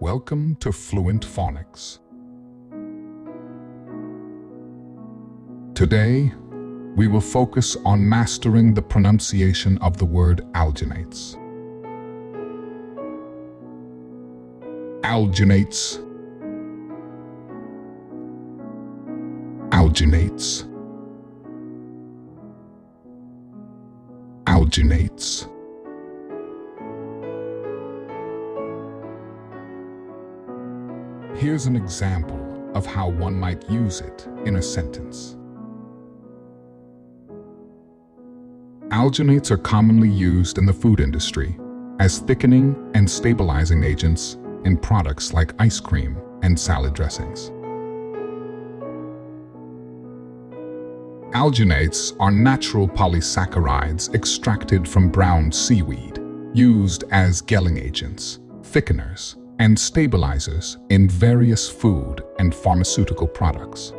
Welcome to Fluent Phonics. Today, we will focus on mastering the pronunciation of the word alginates. Alginates. Alginates. Alginates. Here's an example of how one might use it in a sentence. Alginates are commonly used in the food industry as thickening and stabilizing agents in products like ice cream and salad dressings. Alginates are natural polysaccharides extracted from brown seaweed, used as gelling agents, thickeners, and stabilizers in various food and pharmaceutical products.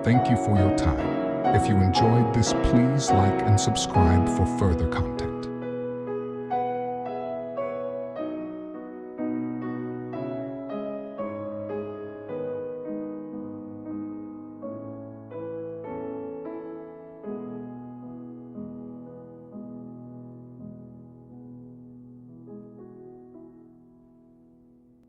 Thank you for your time. If you enjoyed this, please like and subscribe for further content.